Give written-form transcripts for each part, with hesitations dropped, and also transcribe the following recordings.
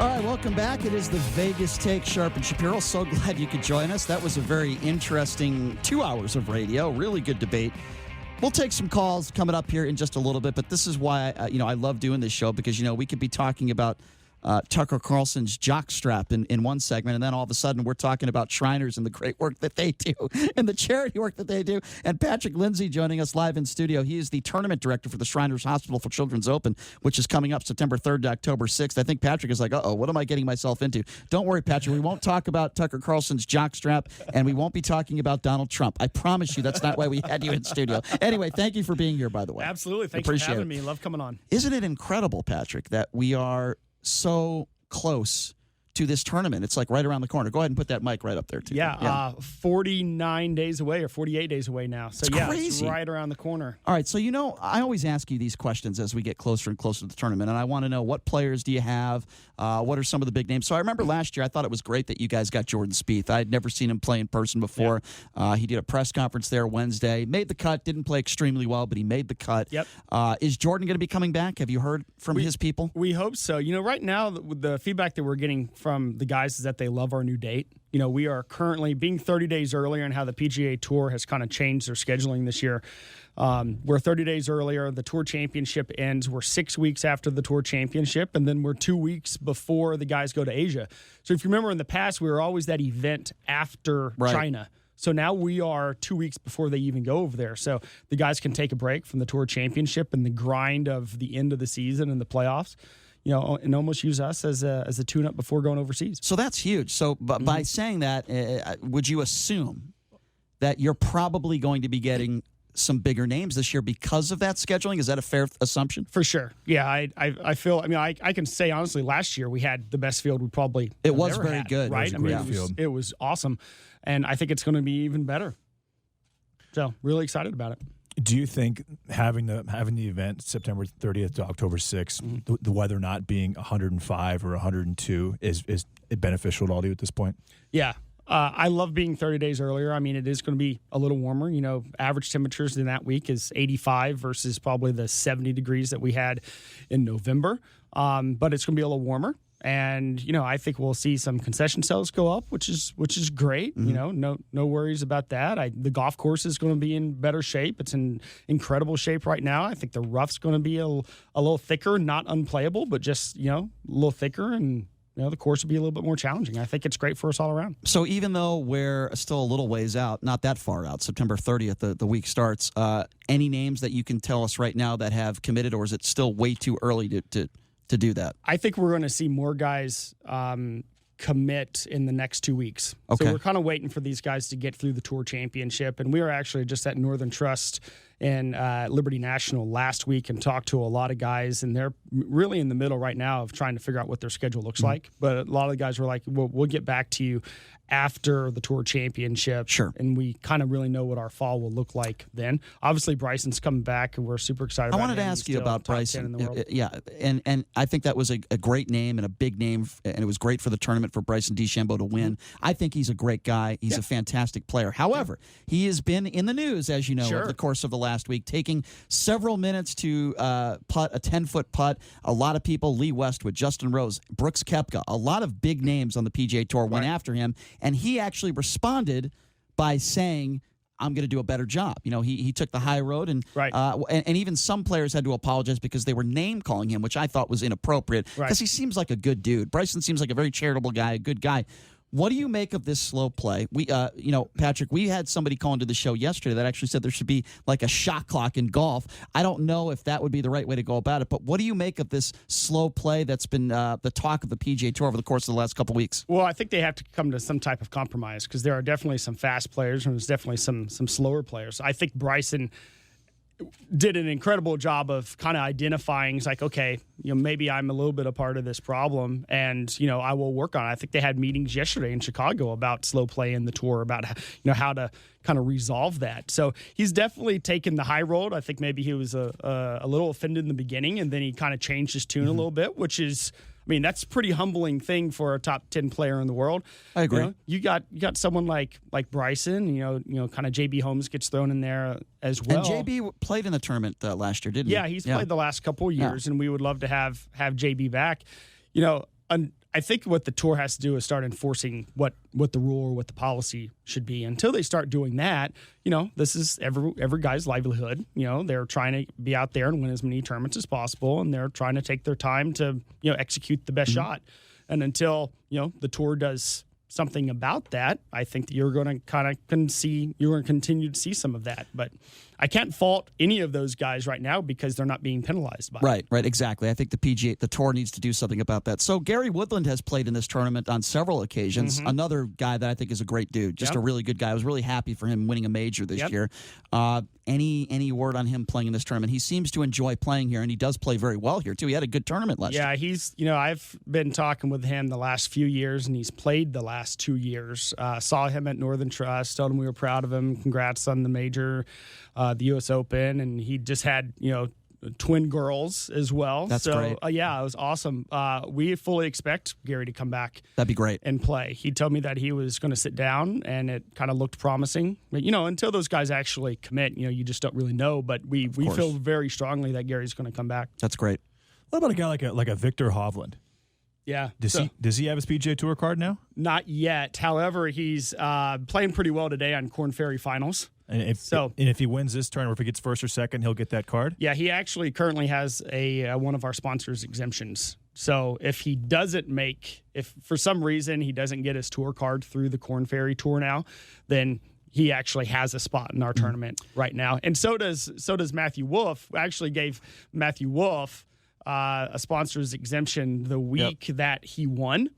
All right, welcome back. It is the Vegas Take, Sharp and Shapiro. So glad you could join us. That was a very interesting 2 hours of radio. Really good debate. We'll take some calls coming up here in just a little bit, but this is why I love doing this show, because we could be talking about Tucker Carlson's jockstrap in one segment, and then all of a sudden we're talking about Shriners and the great work that they do and the charity work that they do. And Patrick Lindsey joining us live in studio. He is the tournament director for the Shriners Hospital for Children's Open, which is coming up September 3rd to October 6th. I think Patrick is like, what am I getting myself into? Don't worry, Patrick. We won't talk about Tucker Carlson's jockstrap, and we won't be talking about Donald Trump. I promise you that's not why we had you in studio. Anyway, thank you for being here, by the way. Absolutely. Thanks for having me. Love coming on. Isn't it incredible, Patrick, that we are so close to this tournament? It's like right around the corner. Go ahead and put that mic right up there, too. Yeah. 49 days away or 48 days away now. So, it's crazy. It's right around the corner. All right. So, I always ask you these questions as we get closer and closer to the tournament, and I want to know, what players do you have? What are some of the big names? So, I remember last year, I thought it was great that you guys got Jordan Spieth. I had never seen him play in person before. Yep. He did a press conference there Wednesday. Made the cut. Didn't play extremely well, but he made the cut. Yep. Is Jordan going to be coming back? Have you heard from his people? We hope so. Right now, the feedback that we're getting from the guys is that they love our new date. We are currently being 30 days earlier, and how the PGA Tour has kind of changed their scheduling this year. We're 30 days earlier. The Tour Championship ends. We're 6 weeks after the Tour Championship, and then we're 2 weeks before the guys go to Asia. So if you remember in the past, we were always that event after China. So now we are 2 weeks before they even go over there. So the guys can take a break from the Tour Championship and the grind of the end of the season and the playoffs, and almost use us as a tune-up before going overseas. So that's huge. So by saying that, would you assume that you're probably going to be getting some bigger names this year because of that scheduling? Is that a fair assumption? For sure. Yeah, I feel. I can say honestly, last year we had the best field we probably was very had, good, right? It was awesome, and I think it's going to be even better. So really excited about it. Do you think having the event September 30th to October 6th, the weather not being 105 or 102 is it beneficial at all to you at this point? Yeah. I love being 30 days earlier. I mean, it is going to be a little warmer. Average temperatures in that week is 85 versus probably the 70 degrees that we had in November. But it's going to be a little warmer. And, I think we'll see some concession sales go up, which is great. No worries about that. The golf course is going to be in better shape. It's in incredible shape right now. I think the rough's going to be a little thicker, not unplayable, but just, a little thicker, and the course will be a little bit more challenging. I think it's great for us all around. So even though we're still a little ways out, not that far out, September 30th, the week starts, any names that you can tell us right now that have committed, or is it still way too early to do that? I think we're going to see more guys commit in the next 2 weeks. Okay. So we're kind of waiting for these guys to get through the Tour Championship. And we were actually just at Northern Trust and Liberty National last week and talked to a lot of guys, and they're really in the middle right now of trying to figure out what their schedule looks like. But a lot of the guys were like, we'll get back to you after the Tour Championship. Sure. And we kind of really know what our fall will look like then. Obviously, Bryson's coming back, and we're super excited about him. I wanted to ask you about Bryson. Yeah, and I think that was a great name and a big name, and it was great for the tournament for Bryson DeChambeau to win. I think he's a great guy. He's a fantastic player. However, he has been in the news, as you know, over the course of the last week, taking several minutes to putt a 10-foot putt. A lot of people, Lee Westwood, Justin Rose, Brooks Koepka, a lot of big names on the PGA Tour went after him, and he actually responded by saying, I'm going to do a better job. He took the high road, and even some players had to apologize because they were name-calling him, which I thought was inappropriate, because he seems like a good dude. Bryson seems like a very charitable guy, a good guy. What do you make of this slow play? We, Patrick, we had somebody call into the show yesterday that actually said there should be like a shot clock in golf. I don't know if that would be the right way to go about it, but what do you make of this slow play that's been the talk of the PGA Tour over the course of the last couple of weeks? Well, I think they have to come to some type of compromise, because there are definitely some fast players and there's definitely some slower players. I think Bryson did an incredible job of kind of identifying, it's like, okay, maybe I'm a little bit a part of this problem, and, I will work on it. I think they had meetings yesterday in Chicago about slow play in the tour, about, how to kind of resolve that. So he's definitely taken the high road. I think maybe he was a little offended in the beginning, and then he kind of changed his tune a little bit, which is, that's a pretty humbling thing for a top 10 player in the world. I agree. You got someone like Bryson, kind of JB Holmes gets thrown in there as well. And JB played in the tournament last year, didn't he? Yeah, he's played the last couple of years, and we would love to have JB back. I I think what the tour has to do is start enforcing what the rule or what the policy should be. Until they start doing that, this is every guy's livelihood. They're trying to be out there and win as many tournaments as possible, and they're trying to take their time to execute the best shot. And until the tour does something about that, I think that you're going to continue to see some of that. But I can't fault any of those guys right now because they're not being penalized by it. Right, exactly. I think the tour needs to do something about that. So Gary Woodland has played in this tournament on several occasions. Another guy that I think is a great dude, just a really good guy. I was really happy for him winning a major this year. Any word on him playing in this tournament? He seems to enjoy playing here, and he does play very well here too. He had a good tournament last year. Yeah, he's I've been talking with him the last few years, and he's played the last 2 years. Saw him at Northern Trust, told him we were proud of him. Congrats on the major, the U.S. Open, and he just had twin girls as well. That's great. Yeah, it was awesome. We fully expect Gary to come back. That'd be great. And play. He told me that he was going to sit down, and it kind of looked promising. But until those guys actually commit, you just don't really know. But we feel very strongly that Gary's going to come back. That's great. What about a guy like a Victor Hovland? Yeah. Does he have his PGA Tour card now? Not yet. However, he's playing pretty well today on Korn Ferry Finals. And if he wins this tournament, or if he gets first or second, he'll get that card? Yeah, he actually currently has one of our sponsors' exemptions. So if he doesn't if for some reason he doesn't get his tour card through the Korn Ferry Tour now, then he actually has a spot in our tournament right now. And so does Matthew Wolff. We actually gave Matthew Wolff a sponsor's exemption the week that he won.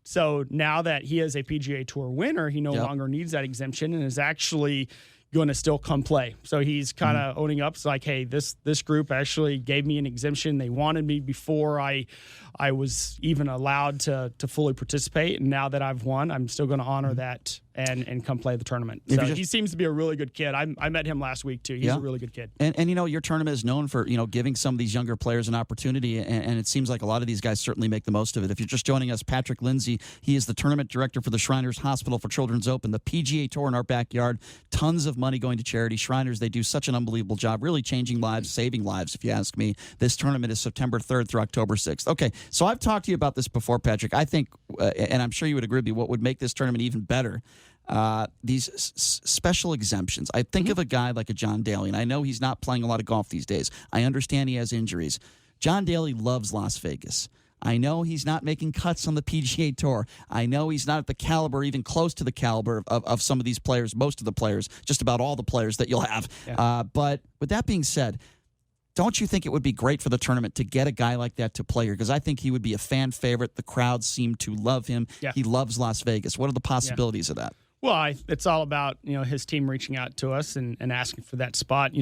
So now that he is a PGA Tour winner, he no longer needs that exemption and is actually going to still come play. So he's kind of owning up. It's like, hey, this group actually gave me an exemption. They wanted me before I was even allowed to fully participate. And now that I've won, I'm still going to honor that and come play the tournament. So he seems to be a really good kid. I met him last week too. He's a really good kid. And your tournament is known for giving some of these younger players an opportunity, and it seems like a lot of these guys certainly make the most of it. If you're just joining us, Patrick Lindsey, he is the tournament director for the Shriners Hospital for Children's Open, the PGA Tour in our backyard. Tons of money going to charity. Shriners, they do such an unbelievable job, really changing lives, saving lives, if you ask me. This tournament is September 3rd through October 6th. Okay, so I've talked to you about this before, Patrick. I think, and I'm sure you would agree with me, what would make this tournament even better, these special exemptions. I think of a guy like a John Daly, and I know he's not playing a lot of golf these days. I understand he has injuries. John Daly loves Las Vegas. I know he's not making cuts on the PGA Tour. I know he's not at the caliber, even close to the caliber of some of these players, most of the players, just about all the players that you'll have. Yeah. But with that being said, don't you think it would be great for the tournament to get a guy like that to play here? Because I think he would be a fan favorite. The crowds seem to love him. Yeah. He loves Las Vegas. What are the possibilities of that? Well, it's all about his team reaching out to us and asking for that spot.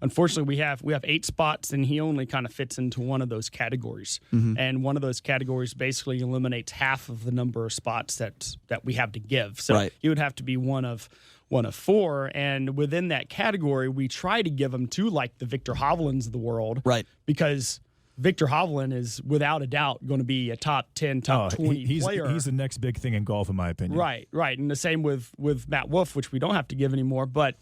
Unfortunately, we have 8 spots, and he only kind of fits into one of those categories. And one of those categories basically eliminates half of the number of spots that we have to give. So he would have to be one of 4, and within that category, we try to give them to like the Victor Hovlands of the world, because Victor Hovland is without a doubt going to be a top 10, top 20 player. He's the next big thing in golf, in my opinion. Right. And the same with Matt Wolff, which we don't have to give anymore. But,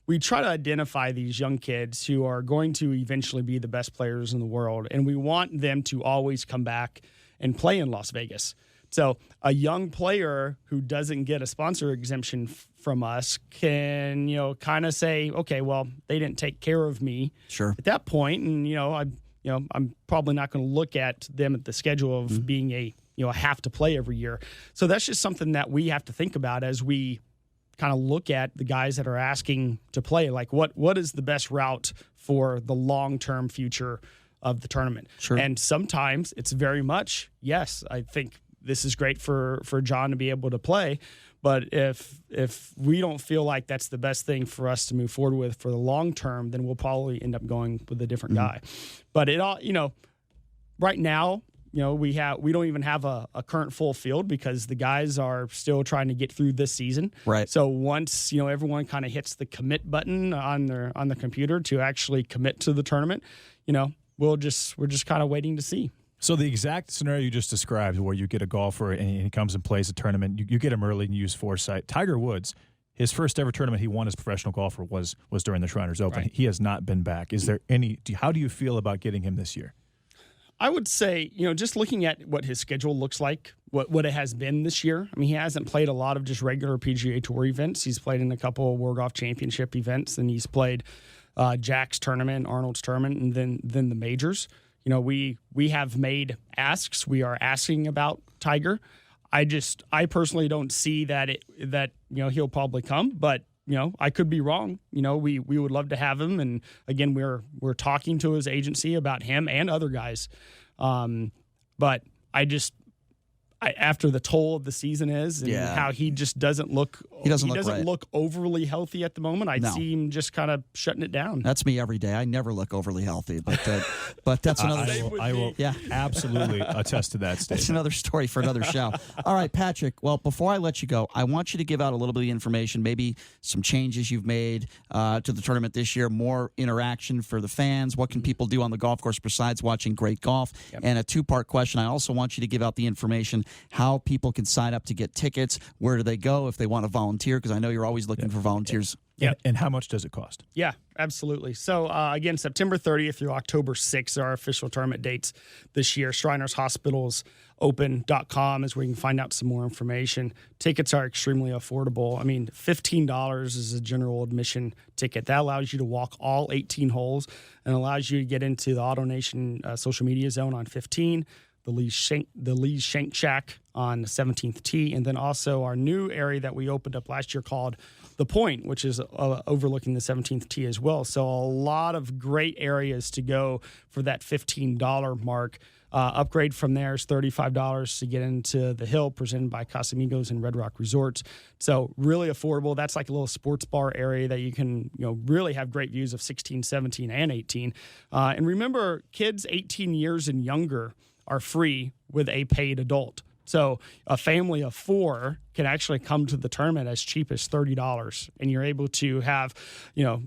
we try to identify these young kids who are going to eventually be the best players in the world, and we want them to always come back and play in Las Vegas. So a young player who doesn't get a sponsor exemption from us can, kind of say, okay, well, they didn't take care of me at that point, and I'm probably not going to look at them at the schedule of being a have to play every year. So that's just something that we have to think about as we kind of look at the guys that are asking to play. Like what is the best route for the long-term future of the tournament? Sure. And sometimes it's very much, yes, I think this is great for John to be able to play. But if we don't feel like that's the best thing for us to move forward with for the long term, then we'll probably end up going with a different guy. But it all, right now, we don't even have a current full field because the guys are still trying to get through this season. Right. So once everyone kind of hits the commit button on the computer to actually commit to the tournament, we're just kind of waiting to see. So the exact scenario you just described, where you get a golfer and he comes and plays a tournament, you get him early and you use foresight. Tiger Woods, his first ever tournament he won as a professional golfer was during the Shriners Open. Right. He has not been back. Is there how do you feel about getting him this year? I would say, just looking at what his schedule looks like, what it has been this year. I mean, he hasn't played a lot of just regular PGA Tour events. He's played in a couple of World Golf Championship events, and he's played Jack's tournament, Arnold's tournament, and then the majors. You know, we have made asks. We are asking about Tiger. I personally don't see that he'll probably come, but I could be wrong. We would love to have him, and again, we're talking to his agency about him and other guys. But after the toll of the season is and how he just doesn't look look overly healthy at the moment. I see him just kind of shutting it down. That's me every day. I never look overly healthy, but that's another. I will absolutely attest to that statement. That's another story for another show. All right, Patrick. Well, before I let you go, I want you to give out a little bit of information, maybe some changes you've made to the tournament this year, more interaction for the fans. What can people do on the golf course besides watching great golf? Yep. And a two-part question. I also want you to give out the information how people can sign up to get tickets. Where do they go if they want to volunteer? Because I know you're always looking for volunteers. Yeah. And how much does it cost? Yeah, absolutely. So, again, September 30th through October 6th are our official tournament dates this year. ShrinersHospitalsOpen.com is where you can find out some more information. Tickets are extremely affordable. I mean, $15 is a general admission ticket. That allows you to walk all 18 holes and allows you to get into the AutoNation social media zone on 15, the Lee's Shank Shack on the 17th tee, and then also our new area that we opened up last year called The Point, which is overlooking the 17th tee as well. So a lot of great areas to go for that $15 mark. Upgrade from there is $35 to get into the Hill, presented by Casamigos and Red Rock Resorts. So really affordable. That's like a little sports bar area that you can really have great views of 16, 17, and 18. And remember, kids 18 years and younger are free with a paid adult. So a family of 4 can actually come to the tournament as cheap as $30, and you're able to have,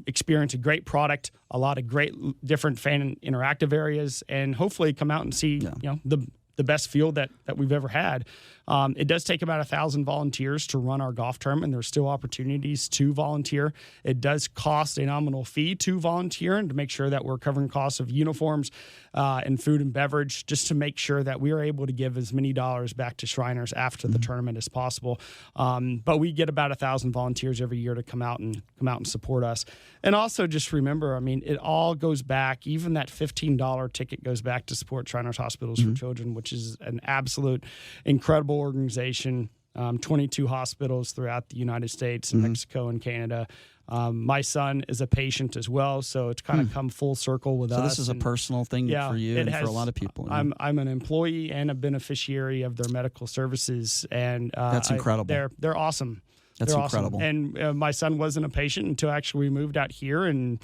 experience a great product, a lot of great different fan interactive areas, and hopefully come out and see, the best field that we've ever had. It does take about 1,000 volunteers to run our golf tournament. There's still opportunities to volunteer. It does cost a nominal fee to volunteer and to make sure that we're covering costs of uniforms and food and beverage, just to make sure that we are able to give as many dollars back to Shriners after the tournament as possible. But we get about 1,000 volunteers every year to come out and support us. And also just remember, it all goes back. Even that $15 ticket goes back to support Shriners Hospitals for Children, which is an absolute incredible organization. 22 hospitals throughout the United States and Mexico and Canada. My son is a patient as well, so it's kind of come full circle with us. So this is a personal thing for you and for a lot of people. I'm an employee and a beneficiary of their medical services, and that's incredible. They're awesome. That's incredible. Awesome. And my son wasn't a patient until actually we moved out here and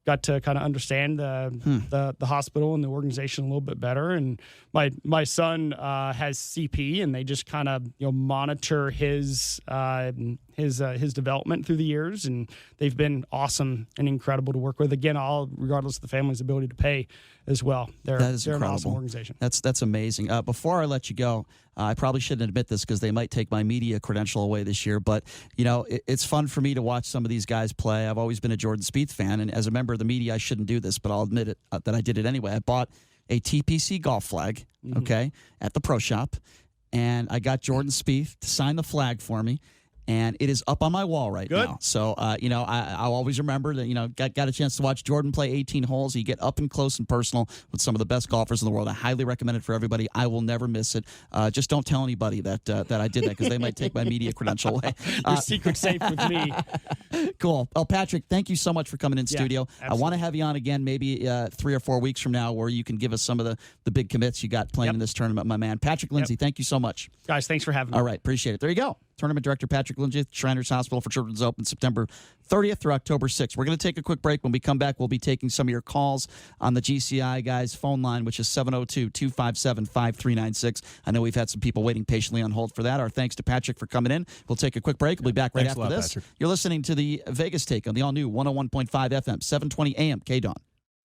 got to kind of understand the hospital and the organization a little bit better. And my son has CP, and they just kind of monitor his development through the years, and they've been awesome and incredible to work with. Again, all regardless of the family's ability to pay as well. They're an awesome organization. That's amazing. Before I let you go, I probably shouldn't admit this because they might take my media credential away this year, but it's fun for me to watch some of these guys play. I've always been a Jordan Spieth fan, and as a member of the media, I shouldn't do this, but I'll admit it that I did it anyway. I bought a TPC golf flag, at the pro shop, and I got Jordan Spieth to sign the flag for me. And it is up on my wall right now. So, I'll always remember that, got a chance to watch Jordan play 18 holes. You get up and close and personal with some of the best golfers in the world. I highly recommend it for everybody. I will never miss it. Just don't tell anybody that I did that, because they might take my media credential away. Your secret's safe with me. Cool. Well, Patrick, thank you so much for coming in studio. Absolutely. I want to have you on again maybe 3 or 4 weeks from now, where you can give us some of the big commits you got playing in this tournament, my man. Patrick Lindsey, thank you so much. Guys, thanks for having me. All right, appreciate it. There you go. Tournament Director Patrick Lindsey, Shriners Hospital for Children's Open, September 30th through October 6th. We're going to take a quick break. When we come back, we'll be taking some of your calls on the GCI guys phone line, which is 702-257-5396. I know we've had some people waiting patiently on hold for that. Our thanks to Patrick for coming in. We'll take a quick break. We'll be back right after this. Patrick. You're listening to the Vegas Take on the all-new 101.5 FM, 720 AM KDWN.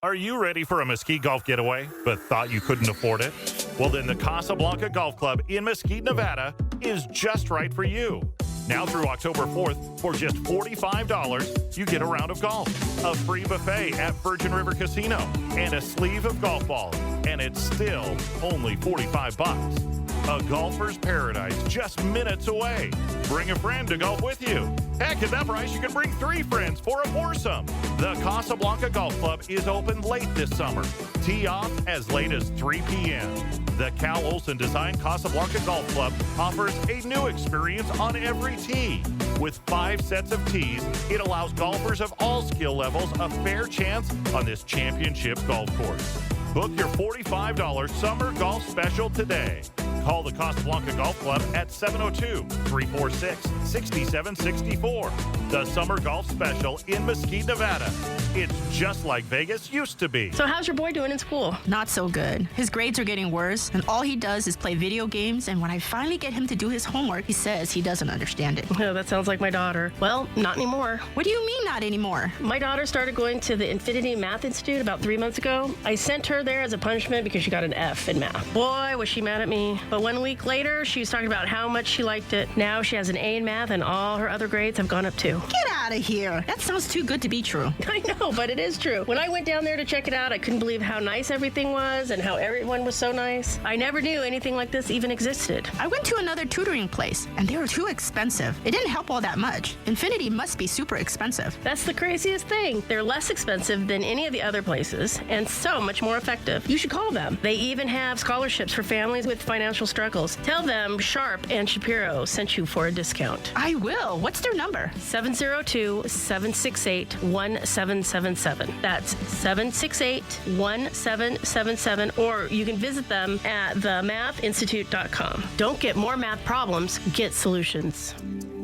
Are you ready for a Mesquite golf getaway, but thought you couldn't afford it? Well, then the Casablanca Golf Club in Mesquite, Nevada is just right for you. Now through October 4th, for just $45, you get a round of golf, a free buffet at Virgin River Casino, and a sleeve of golf balls. And it's still only $45. a golfer's paradise just minutes away. Bring a friend to golf with you. Heck, at that price, you can bring 3 friends for a foursome. The Casablanca Golf Club is open late this summer. Tee off as late as 3 p.m. The Cal Olson designed Casablanca Golf Club offers a new experience on every tee. With 5 sets of tees, it allows golfers of all skill levels a fair chance on this championship golf course. Book your $45 summer golf special today. Call the Casablanca Golf Club at 702-346-6764. The Summer Golf Special in Mesquite, Nevada. It's just like Vegas used to be. So how's your boy doing in school? Not so good. His grades are getting worse, and all he does is play video games, and when I finally get him to do his homework, he says he doesn't understand it. Oh, that sounds like my daughter. Well, not anymore. What do you mean not anymore? My daughter started going to the Infinity Math Institute about 3 months ago. I sent her there as a punishment because she got an F in math. Boy, was she mad at me. But 1 week later, she was talking about how much she liked it. Now she has an A in math, and all her other grades have gone up too. Get out of here. That sounds too good to be true. I know, but it is true. When I went down there to check it out, I couldn't believe how nice everything was and how everyone was so nice. I never knew anything like this even existed. I went to another tutoring place, and they were too expensive. It didn't help all that much. Infinity must be super expensive. That's the craziest thing. They're less expensive than any of the other places and so much more effective. You should call them. They even have scholarships for families with financial struggles. Tell them Sharp and Shapiro sent you for a discount. I will. What's their number? 702-768-1777. That's 768-1777, or you can visit them at themathinstitute.com. Don't get more math problems, get solutions.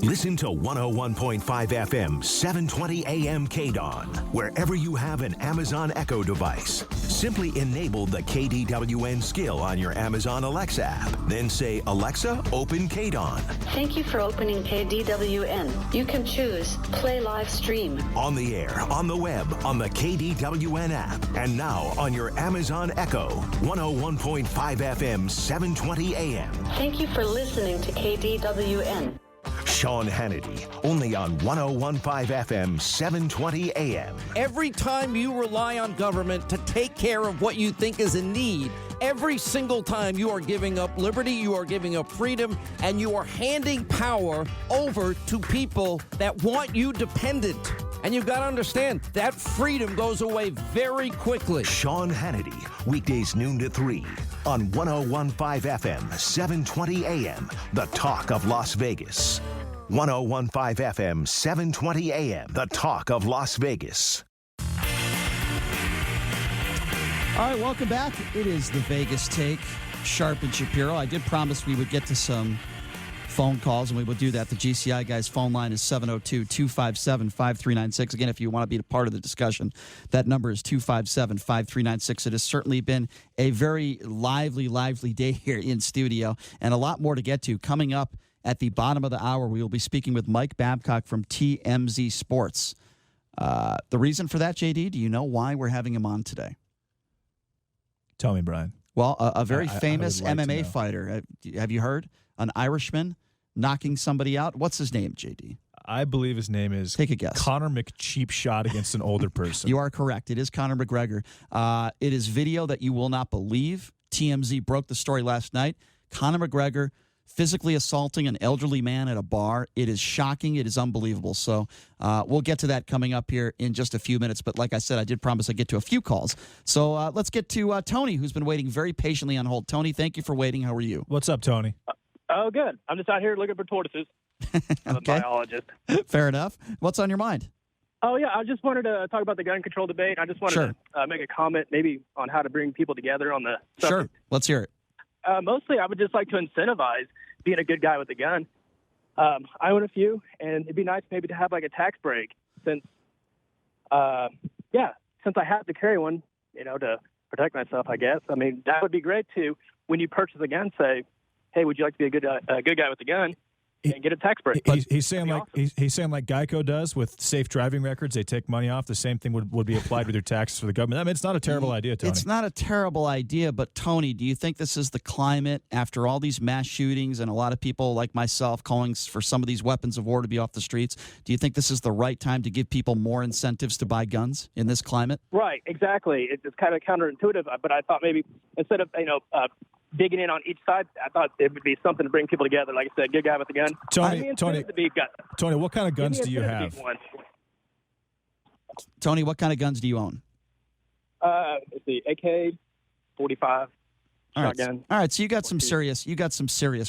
Listen to 101.5 FM, 720 AM KDWN, wherever you have an Amazon Echo device. Simply enable the KDWN skill on your Amazon Alexa app. Then say, Alexa, open KDWN. Thank you for opening KDWN. You can choose Play Live Stream. On the air, on the web, on the KDWN app, and now on your Amazon Echo, 101.5 FM, 720 AM. Thank you for listening to KDWN. Sean Hannity, only on 101.5 FM, 720 AM. Every time you rely on government to take care of what you think is a need, every single time you are giving up liberty, you are giving up freedom, and you are handing power over to people that want you dependent. And you've got to understand, that freedom goes away very quickly. Sean Hannity, weekdays noon to 3 on 101.5 FM, 720 AM, the talk of Las Vegas. 101.5 FM, 720 AM, the talk of Las Vegas. All right, welcome back. It is the Vegas Take, Sharp and Shapiro. I did promise we would get to some phone calls, and we will do that. The GCI guys' phone line is 702-257-5396. Again, if you want to be a part of the discussion, that number is 257-5396. It has certainly been a very lively day here in studio, and a lot more to get to. Coming up at the bottom of the hour, we will be speaking with Mike Babcock from TMZ Sports. The reason for that, JD, do you know why we're having him on today? Tell me, Brian. Well, a very famous I would like to MMA know. fighter. Have you heard? An Irishman knocking somebody out. What's his name, JD? I believe his name is Take a guess. Conor McCheapshot against an older person. You are correct. It is Conor McGregor. It is video that you will not believe. TMZ broke the story last night. Conor McGregor physically assaulting an elderly man at a bar. It is shocking. It is unbelievable. So we'll get to that coming up here in just a few minutes. But like I said, I did promise I'd get to a few calls. So let's get to Tony, who's been waiting very patiently on hold. Tony, thank you for waiting. How are you? What's up, Tony? Oh, good. I'm just out here looking for tortoises. I'm a biologist. Fair enough. What's on your mind? Oh, yeah. I just wanted to talk about the gun control debate. I just wanted to make a comment maybe on how to bring people together on the subject. Sure. Let's hear it. Mostly, I would just like to incentivize being a good guy with a gun. I own a few, and it'd be nice maybe to have like a tax break since I have to carry one, to protect myself, I guess. I mean, that would be great to, when you purchase a gun, say, hey, would you like to be a good guy with a gun and get a tax break? He's saying like he's saying like Geico does with safe driving records. They take money off. The same thing would be applied with your taxes for the government. I mean, it's not a terrible idea, Tony. It's not a terrible idea, but Tony, do you think this is the climate after all these mass shootings and a lot of people like myself calling for some of these weapons of war to be off the streets? Do you think this is the right time to give people more incentives to buy guns in this climate? Right, exactly. It's kind of counterintuitive, but I thought maybe instead of digging in on each side. I thought it would be something to bring people together. Like I said, good guy with a gun. Tony, what kind of guns do you have? Tony, what kind of guns do you own? Let's see, AK-45. All right. Shotgun. All right, so you got some serious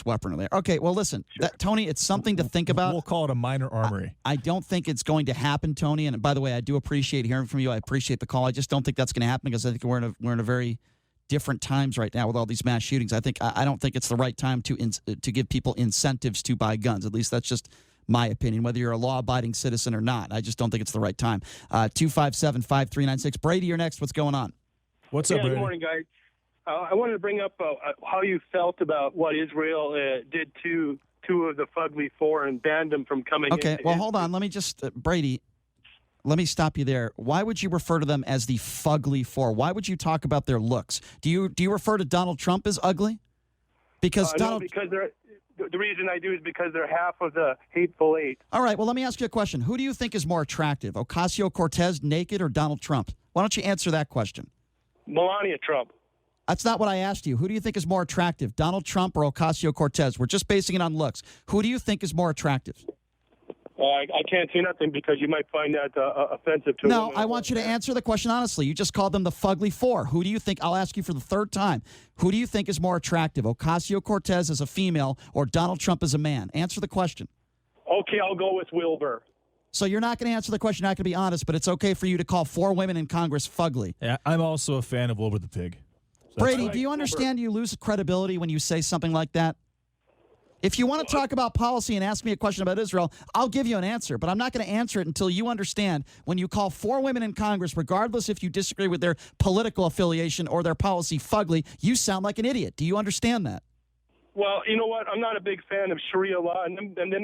weaponry there. Okay, well, listen, Tony, it's something to think about. We'll call it a minor armory. I don't think it's going to happen, Tony. And by the way, I do appreciate hearing from you. I appreciate the call. I just don't think that's going to happen because I think we're in a very different times right now with all these mass shootings. I don't think it's the right time to give people incentives to buy guns. At least that's just my opinion, whether you're a law-abiding citizen or not. I just don't think it's the right time. 257-5396. Brady, you're next. What's going on? What's up, Brady? Good morning, guys. I wanted to bring up how you felt about what Israel did to two of the Fugly Four and banned them from coming in. Okay, well, hold on. Let me just, Brady, let me stop you there. Why would you refer to them as the Fugly Four? Why would you talk about their looks? Do you refer to Donald Trump as ugly? Because the reason I do is because they're half of the hateful eight. All right, well, let me ask you a question. Who do you think is more attractive, Ocasio-Cortez naked or Donald Trump? Why don't you answer that question? Melania Trump. That's not what I asked you. Who do you think is more attractive, Donald Trump or Ocasio-Cortez? We're just basing it on looks. Who do you think is more attractive? I can't say nothing because you might find that offensive to No, I want you to answer the question honestly. You just called them the Fugly Four. Who do you think? I'll ask you for the third time. Who do you think is more attractive, Ocasio-Cortez as a female or Donald Trump as a man? Answer the question. Okay, I'll go with Wilbur. So you're not going to answer the question, you're not going to be honest, but it's okay for you to call 4 women in Congress fugly. Yeah, I'm also a fan of Wilbur the Pig. Brady, do you understand you lose credibility when you say something like that? If you want to talk about policy and ask me a question about Israel, I'll give you an answer, but I'm not going to answer it until you understand when you call 4 women in Congress, regardless if you disagree with their political affiliation or their policy fugly, you sound like an idiot. Do you understand that? Well, you know what? I'm not a big fan of Sharia law.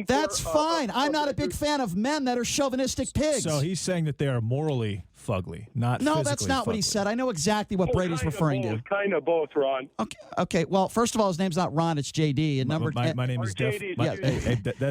That's fine. I'm not a big fan of men that are chauvinistic pigs. So he's saying that they are morally fugly, not No, physically that's not fugly. what he said. I know exactly what Brady's referring to. Kind of both, Ron. Okay. Well, first of all, his name's not Ron. It's JD. And My name is Jeff.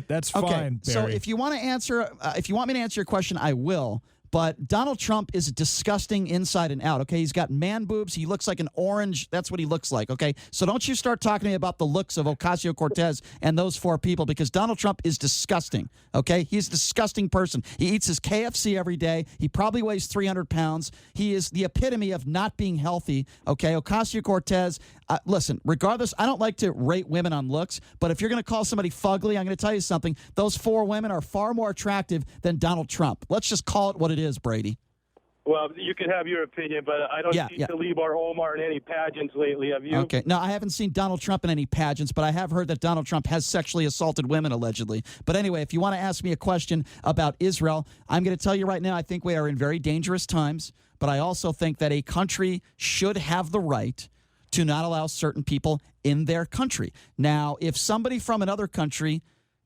That's fine, okay. Barry. So if you want to answer, if you want me to answer your question, I will. But Donald Trump is disgusting inside and out, okay? He's got man boobs. He looks like an orange. That's what he looks like, okay? So don't you start talking to me about the looks of Ocasio-Cortez and those 4 people because Donald Trump is disgusting, okay? He's a disgusting person. He eats his KFC every day. He probably weighs 300 pounds. He is the epitome of not being healthy, okay? Ocasio-Cortez, listen, regardless, I don't like to rate women on looks, but if you're going to call somebody fugly, I'm going to tell you something. Those 4 women are far more attractive than Donald Trump. Let's just call it what it is, Brady. Well, you can have your opinion, but I don't see Talib or Omar in any pageants lately. Have you? Okay. No, I haven't seen Donald Trump in any pageants, but I have heard that Donald Trump has sexually assaulted women, allegedly. But anyway, if you want to ask me a question about Israel, I'm going to tell you right now, I think we are in very dangerous times, but I also think that a country should have the right to not allow certain people in their country. Now, if somebody from another country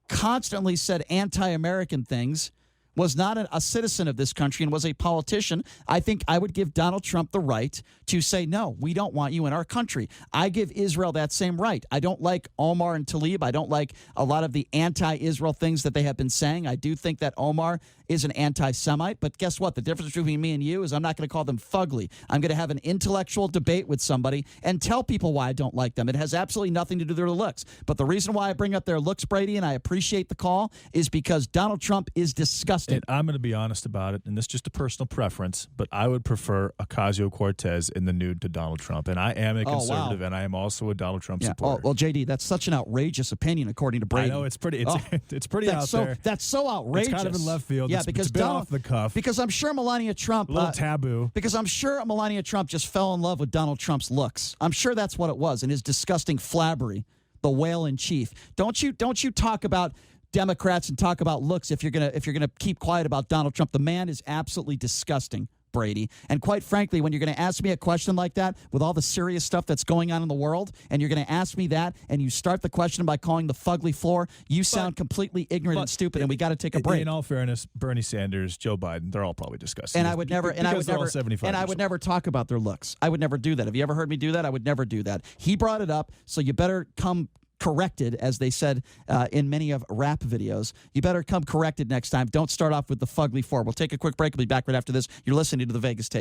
constantly said anti-American things, was not a citizen of this country and was a politician, I think I would give Donald Trump the right to say, no, we don't want you in our country. I give Israel that same right. I don't like Omar and Talib. I don't like a lot of the anti-Israel things that they have been saying. I do think that Omar is an anti-Semite, but guess what? The difference between me and you is I'm not going to call them fugly. I'm going to have an intellectual debate with somebody and tell people why I don't like them. It has absolutely nothing to do with their looks. But the reason why I bring up their looks, Brady, and I appreciate the call, is because Donald Trump is disgusting. And I'm going to be honest about it, and this is just a personal preference, but I would prefer Ocasio-Cortez in the nude to Donald Trump. And I am a conservative, and I am also a Donald Trump supporter. Oh, well, JD, that's such an outrageous opinion, according to Brady. I know, it's pretty out there. That's so outrageous. It's kind of in left field. Yeah, because it's a bit off the cuff. Because I'm sure Melania Trump... a little taboo. Because I'm sure Melania Trump just fell in love with Donald Trump's looks. I'm sure that's what it was, and his disgusting flabbery, the whale in chief. Don't you talk about Democrats and talk about looks if you're gonna keep quiet about Donald Trump. The man is absolutely disgusting, Brady. And quite frankly, when you're going to ask me a question like that with all the serious stuff that's going on in the world, and you're going to ask me that, and you start the question by calling the fugly floor, you sound completely ignorant and stupid, and we got to take a break. In all fairness, Bernie Sanders, Joe Biden, they're all probably disgusting. And I would never talk about their looks. I would never do that. Have you ever heard me do that? I would never do that. He brought it up, so you better come corrected, as they said in many of rap videos. You better come corrected next time. Don't start off with the fugly four. We'll take a quick break. We'll be back right after this. You're listening to the Vegas Tape.